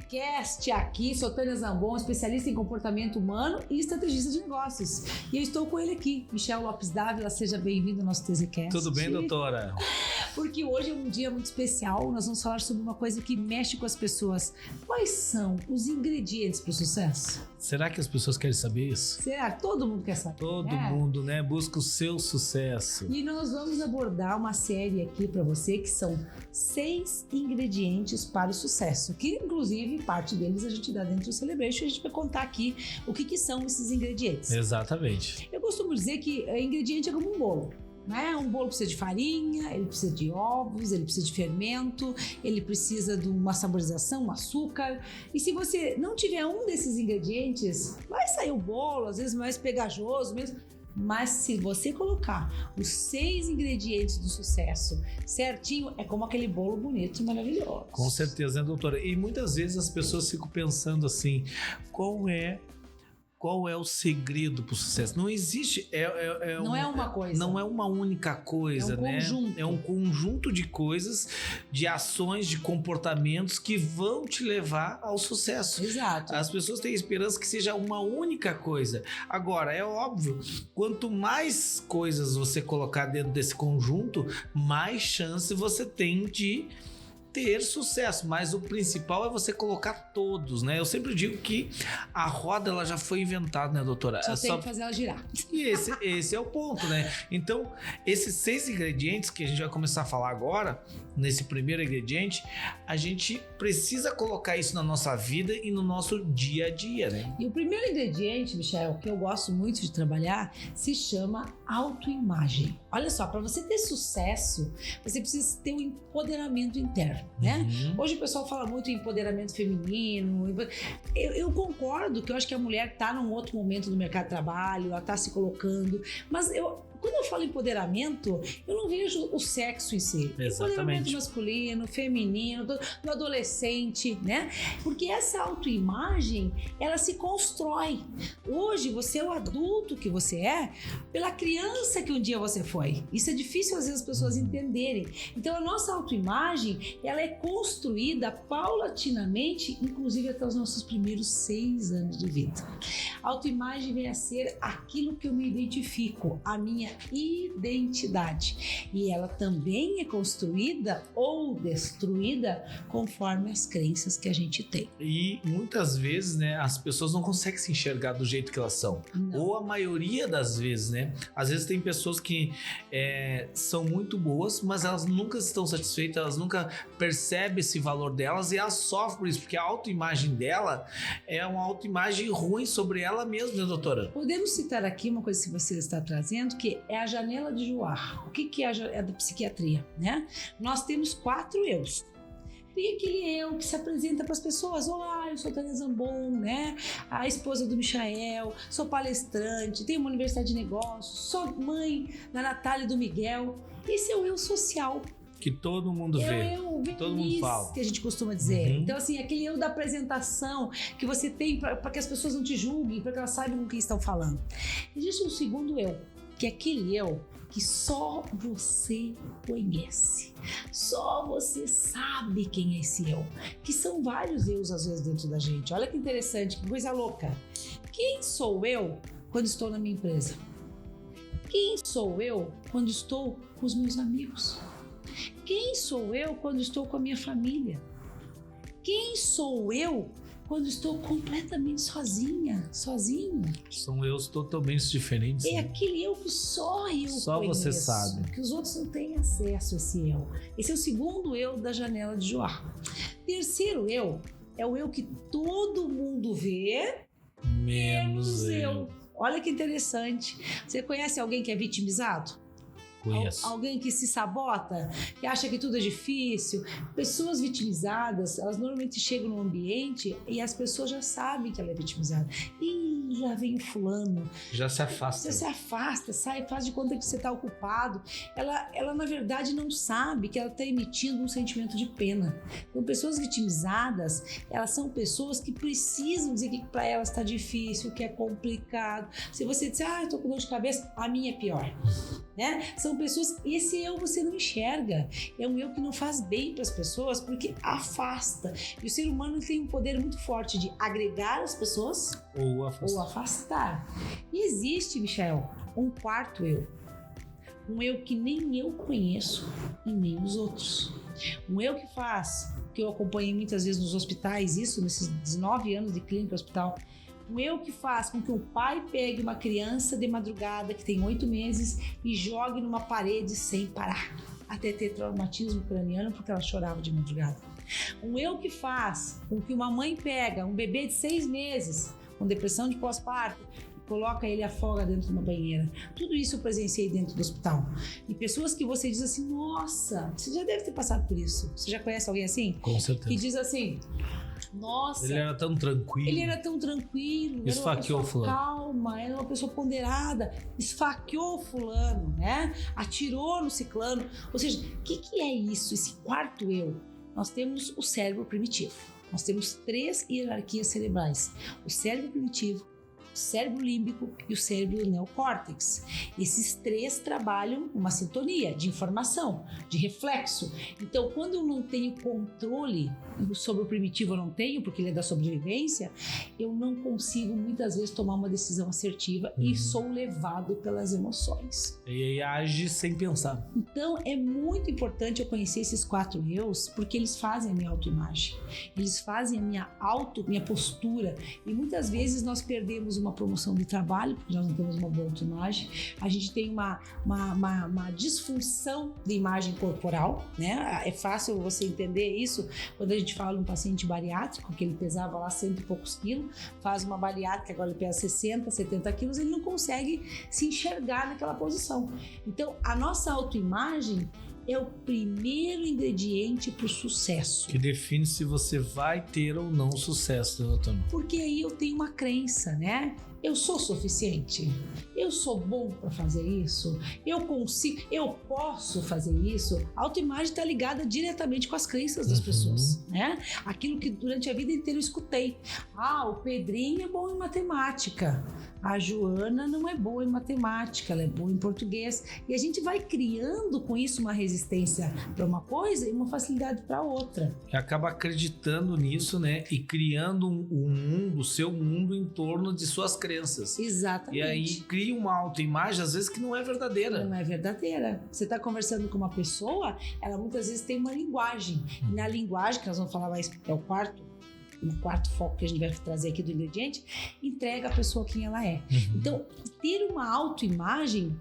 TZCast aqui, sou Tânia Zambon, especialista em comportamento humano e estrategista de negócios. E eu estou com ele aqui, Michel Lopes Dávila, seja bem-vindo ao nosso TZCast. Tudo bem, doutora? Porque hoje é um dia muito especial, nós vamos falar sobre uma coisa que mexe com as pessoas. Quais são os ingredientes para o sucesso? Será que as pessoas querem saber isso? Será? Todo mundo quer saber. Todo mundo, né? Busca o seu sucesso. E nós vamos abordar uma série aqui para você que são 6 ingredientes para o sucesso, que inclusive parte deles a gente dá dentro do Celebration e a gente vai contar aqui o que são esses ingredientes. Exatamente. Eu costumo dizer que ingrediente é como um bolo. Um bolo precisa de farinha, ele precisa de ovos, ele precisa de fermento, ele precisa de uma saborização, um açúcar. E se você não tiver um desses ingredientes, vai sair o bolo, às vezes mais pegajoso mesmo. Mas se você colocar os 6 ingredientes do sucesso certinho, é como aquele bolo bonito e maravilhoso. Com certeza, né, doutora? E muitas vezes as pessoas ficam pensando assim, qual é o segredo para o sucesso? Não existe. Não é uma coisa. Não é uma única coisa, é um né? Conjunto. É um conjunto de coisas, de ações, de comportamentos que vão te levar ao sucesso. Exato. As pessoas têm esperança que seja uma única coisa. Agora, é óbvio, quanto mais coisas você colocar dentro desse conjunto, mais chance você tem de ter sucesso, mas o principal é você colocar todos, né? Eu sempre digo que a roda ela já foi inventada, né, doutora? Só tem que fazer ela girar. E esse é o ponto, né? Então, esses 6 ingredientes que a gente vai começar a falar agora, nesse primeiro ingrediente, a gente precisa colocar isso na nossa vida e no nosso dia a dia, né? E o primeiro ingrediente, Michel, que eu gosto muito de trabalhar, se chama autoimagem. Olha só, para você ter sucesso, você precisa ter um empoderamento interno. Né? Hoje o pessoal fala muito em empoderamento feminino. Eu concordo que eu acho que a mulher está num outro momento do mercado de trabalho, ela está se colocando, mas quando eu falo empoderamento, eu não vejo o sexo em si. Exatamente. Empoderamento masculino, feminino, do adolescente, né? Porque essa autoimagem, ela se constrói. Hoje você é o adulto que você é pela criança que um dia você foi. Isso é difícil às vezes as pessoas entenderem. Então a nossa autoimagem, ela é construída paulatinamente, inclusive até os nossos primeiros 6 anos de vida. A autoimagem vem a ser aquilo que eu me identifico, a minha identidade. E ela também é construída ou destruída conforme as crenças que a gente tem. E muitas vezes, né, as pessoas não conseguem se enxergar do jeito que elas são. Não. Ou a maioria das vezes, né? Às vezes tem pessoas que são muito boas, mas elas nunca estão satisfeitas, elas nunca percebem esse valor delas e elas sofrem por isso, porque a autoimagem dela é uma autoimagem ruim sobre ela mesma, né, doutora? Podemos citar aqui uma coisa que você está trazendo, que é a janela de Joar. O que é da psiquiatria, né? Nós temos 4 eus. Tem aquele eu que se apresenta para as pessoas. Olá, eu sou Tânia Zambon, né? A esposa do Michael, sou palestrante, tenho uma universidade de negócios, sou mãe da Natália e do Miguel. Esse é o eu social. Que todo mundo vê, que todo mundo fala. Que a gente costuma dizer. Então, assim, aquele eu da apresentação que você tem para que as pessoas não te julguem, para que elas saibam o que estão falando. Existe um segundo eu, que é aquele eu que só você conhece. Só você sabe quem é esse eu. Que são vários eus, às vezes, dentro da gente. Olha que interessante, que coisa louca. Quem sou eu quando estou na minha empresa? Quem sou eu quando estou com os meus amigos? Quem sou eu quando estou com a minha família? Quem sou eu quando estou completamente sozinha, sozinho? São eus totalmente diferentes. É né? aquele eu que só eu Só conheço, você sabe. que os outros não têm acesso a esse eu. Esse é o segundo eu da janela de Joar. Terceiro eu é o eu que todo mundo vê, Menos eu. Olha que interessante. Você conhece alguém que é vitimizado? Conheço. Alguém que se sabota, que acha que tudo é difícil. Pessoas vitimizadas, elas normalmente chegam no ambiente e as pessoas já sabem que ela é vitimizada. Ih, já vem o fulano. Já se afasta. Você se afasta, sai, faz de conta que você está ocupado. Ela na verdade não sabe que ela está emitindo um sentimento de pena. Então, pessoas vitimizadas, elas são pessoas que precisam dizer que para elas está difícil, que é complicado. Se você disser, eu tô com dor de cabeça, a minha é pior. Né? São São pessoas, esse eu você não enxerga. É um eu que não faz bem para as pessoas porque afasta. E o ser humano tem um poder muito forte de agregar as pessoas ou afastar. E existe, Michel, um quarto eu. Um eu que nem eu conheço e nem os outros. Um eu que faz, que eu acompanhei muitas vezes nos hospitais, isso nesses 19 anos de clínica hospital, um eu que faz com que um pai pegue uma criança de madrugada que tem 8 meses e jogue numa parede sem parar, até ter traumatismo craniano porque ela chorava de madrugada. Um eu que faz com que uma mãe pega um bebê de 6 meses com depressão de pós-parto, coloca ele, afoga dentro de uma banheira. Tudo isso eu presenciei dentro do hospital. E pessoas que você diz assim, nossa, você já deve ter passado por isso. Você já conhece alguém assim? Com certeza. Que diz assim, nossa... Ele era tão tranquilo. Esfaqueou fulano. Calma, era uma pessoa ponderada. Esfaqueou fulano, né? Atirou no ciclano. Ou seja, o que é isso? Esse quarto eu? Nós temos o cérebro primitivo. Nós temos 3 hierarquias cerebrais. O cérebro primitivo, o cérebro límbico e o cérebro neocórtex. Esses 3 trabalham uma sintonia de informação, de reflexo. Então, quando eu não tenho controle sobre o primitivo, eu não tenho, porque ele é da sobrevivência, eu não consigo muitas vezes tomar uma decisão assertiva e sou levado pelas emoções. E aí age sem pensar. Então, é muito importante eu conhecer esses 4 eus, porque eles fazem a minha autoimagem. Eles fazem a minha postura. E muitas vezes nós perdemos uma promoção de trabalho, porque nós não temos uma boa autoimagem. A gente tem uma disfunção de imagem corporal, né? É fácil você entender isso quando a gente fala de um paciente bariátrico, que ele pesava lá 100 e poucos quilos, faz uma bariátrica, agora ele pesa 60, 70 quilos, ele não consegue se enxergar naquela posição. Então, a nossa autoimagem é o primeiro ingrediente para o sucesso. Que define se você vai ter ou não sucesso, doutor. Porque aí eu tenho uma crença, né? Eu sou suficiente? Eu sou bom para fazer isso? Eu consigo? Eu posso fazer isso? A autoimagem está ligada diretamente com as crenças das pessoas, né? Aquilo que durante a vida inteira eu escutei. Ah, o Pedrinho é bom em matemática. A Joana não é boa em matemática, ela é boa em português. E a gente vai criando com isso uma resistência para uma coisa e uma facilidade para outra. E acaba acreditando nisso, né? E criando um mundo, o seu mundo em torno de suas crenças. Exatamente. E aí cria uma autoimagem, às vezes, que não é verdadeira. Não é verdadeira. Você está conversando com uma pessoa, ela muitas vezes tem uma linguagem. E na linguagem, que nós vamos falar mais, é o quarto foco que a gente vai trazer aqui do ingrediente, entrega a pessoa quem ela é. Então, ter uma autoimagem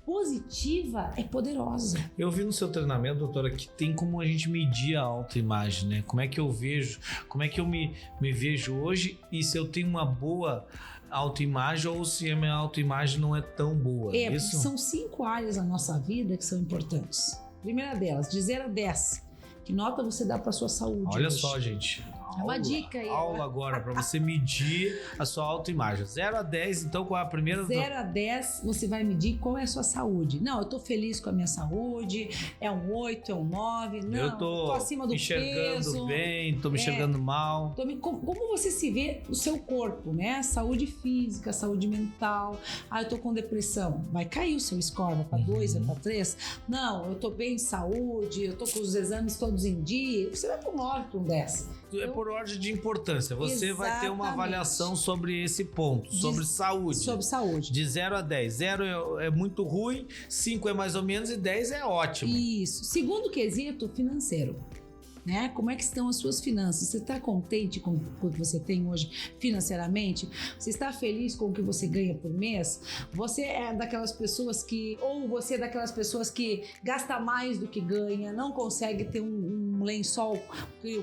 positiva é poderosa. Eu vi no seu treinamento, doutora, que tem como a gente medir a autoimagem, né? Como é que eu vejo, como é que eu me vejo hoje e se eu tenho uma boa autoimagem ou se a minha autoimagem não é tão boa. Isso? São 5 áreas na nossa vida que são importantes. Primeira delas, de 0 a 10. Que nota você dá para sua saúde? Olha hoje? Só, gente. É uma dica aí. Aula agora para você medir a sua autoimagem. 0 a 10, então, qual é a primeira? 0 a 10, você vai medir qual é a sua saúde. Não, eu tô feliz com a minha saúde, é um 8, é um 9. Não, eu tô acima do enxergando peso. Bem, tô me enxergando mal. Como você se vê o seu corpo, né? Saúde física, saúde mental. Ah, eu tô com depressão. Vai cair o seu score, vai para 2, vai para 3. Não, eu tô bem de saúde, eu tô com os exames todos em dia. Você vai para um 9, para um 10. É por ordem de importância. Você Exatamente. vai ter uma avaliação sobre esse ponto, sobre saúde. Sobre saúde. De 0 a 10. 0 é muito ruim, 5 é mais ou menos e 10 é ótimo. Isso. Segundo quesito, financeiro. Né? Como é que estão as suas finanças? Você está contente com o que você tem hoje financeiramente? Você está feliz com o que você ganha por mês? Você é daquelas pessoas que gasta mais do que ganha, não consegue ter um lençol,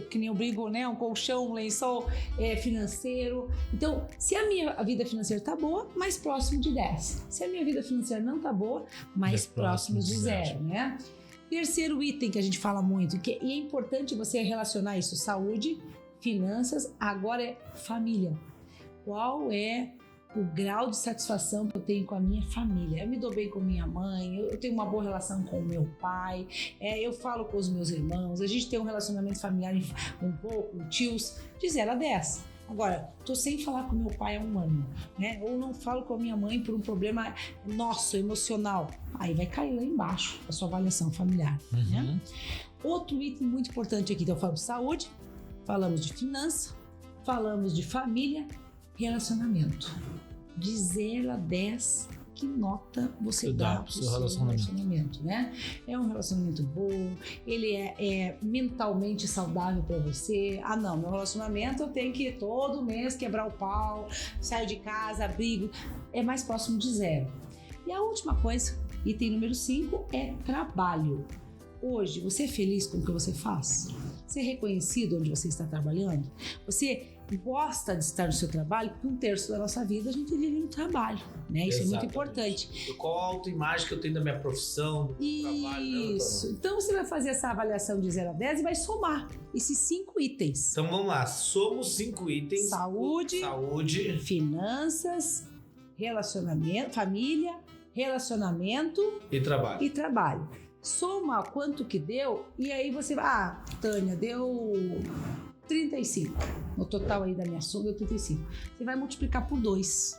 que nem eu brigo, né? Um colchão, um lençol financeiro. Então, se a minha vida financeira está boa, mais próximo de 10. Se a minha vida financeira não está boa, mais próximo de 0, né? Terceiro item que a gente fala muito, e é importante você relacionar isso, saúde, finanças, agora é família. Qual é o grau de satisfação que eu tenho com a minha família? Eu me dou bem com minha mãe, eu tenho uma boa relação com o meu pai, eu falo com os meus irmãos, a gente tem um relacionamento familiar com um pouco, tios, de 0 a 10. Agora, tô sem falar com meu pai há um ano, né? Ou não falo com a minha mãe por um problema nosso, emocional. Aí vai cair lá embaixo a sua avaliação familiar, né? Outro item muito importante aqui, então falamos de saúde, falamos de finança, falamos de família, relacionamento. De 0 a 10, que nota você dá pro seu relacionamento, né? É um relacionamento bom, ele é mentalmente saudável para você. Ah, não, meu relacionamento eu tenho que todo mês quebrar o pau, sair de casa, abrigo. É mais próximo de 0. E a última coisa, item número 5, é trabalho. Hoje, você é feliz com o que você faz? Você é reconhecido onde você está trabalhando? Você gosta de estar no seu trabalho? Porque 1/3 da nossa vida a gente vive no trabalho, né? Isso é muito importante. Qual a autoimagem que eu tenho da minha profissão, do trabalho? Isso. Então você vai fazer essa avaliação de 0 a 10 e vai somar esses 5 itens. Então vamos lá, somos 5 itens. Saúde, finanças, relacionamento, família, relacionamento e trabalho. Soma quanto que deu e aí você vai, Tânia, deu 35. No total aí da minha soma deu 35. Você vai multiplicar por 2.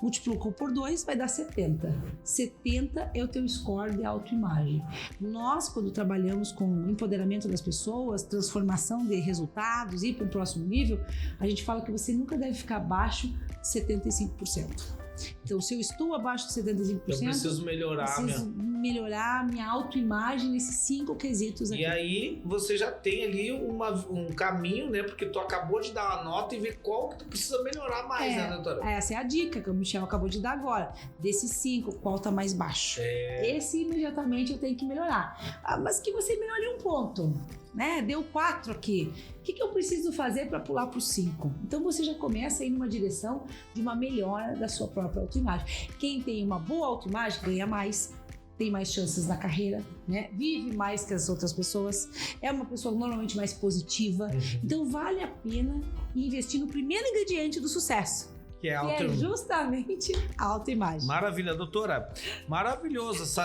Multiplicou por 2, vai dar 70. 70 é o teu score de autoimagem. Nós, quando trabalhamos com empoderamento das pessoas, transformação de resultados, ir para o próximo nível, a gente fala que você nunca deve ficar abaixo de 75%. Então, se eu estou abaixo de 75%, eu preciso melhorar a minha autoimagem nesses 5 quesitos aqui. E aí, você já tem ali um caminho, né? Porque tu acabou de dar uma nota e ver qual que tu precisa melhorar mais, né, doutora? Essa é a dica que o Michel acabou de dar agora. Desses 5, qual tá mais baixo? Esse, imediatamente, eu tenho que melhorar. Mas que você melhore um ponto, né? Deu 4 aqui. O que eu preciso fazer para pular para o 5? Então você já começa a ir numa direção de uma melhora da sua própria autoimagem. Quem tem uma boa autoimagem ganha mais, tem mais chances na carreira, né? Vive mais que as outras pessoas, é uma pessoa normalmente mais positiva. Então vale a pena investir no primeiro ingrediente do sucesso. Que é justamente a autoimagem. Maravilha, doutora. Maravilhoso.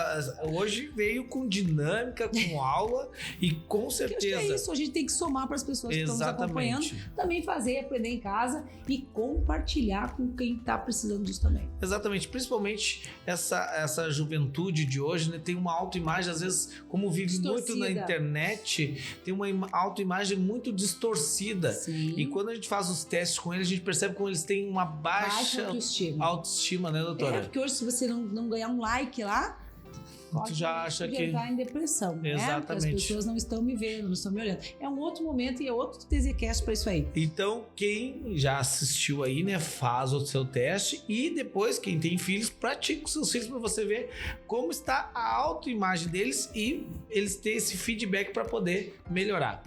Hoje veio com dinâmica, com aula e com certeza. Acho que é isso. A gente tem que somar para as pessoas que estão nos acompanhando. Também fazer, aprender em casa e compartilhar com quem está precisando disso também. Exatamente. Principalmente essa juventude de hoje, né? Tem uma autoimagem, às vezes, como vive distorcida. Muito na internet, tem uma autoimagem muito distorcida. Sim. E quando a gente faz os testes com eles, a gente percebe como eles têm uma baixa autoestima, né, doutora? Porque hoje, se você não ganhar um like lá, tu já acha que entrar em depressão, né? Exatamente. Porque as pessoas não estão me vendo, não estão me olhando. É um outro momento e é outro TZCast para isso aí. Então, quem já assistiu aí, né, faz o seu teste e depois, quem tem filhos, pratica com seus filhos para você ver como está a autoimagem deles e eles terem esse feedback para poder melhorar.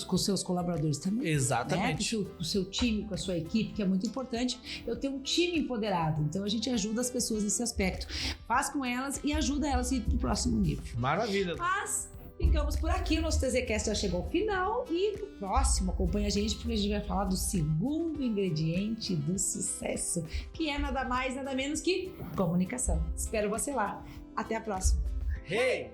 Com seus colaboradores também. Exatamente. Né? Com o seu time, com a sua equipe, que é muito importante. Eu tenho um time empoderado, então a gente ajuda as pessoas nesse aspecto. Faz com elas e ajuda elas a ir pro próximo nível. Maravilha. Mas ficamos por aqui, o nosso TZCast já chegou ao final e no próximo acompanha a gente porque a gente vai falar do segundo ingrediente do sucesso, que é nada mais, nada menos que comunicação. Espero você lá. Até a próxima. Hey!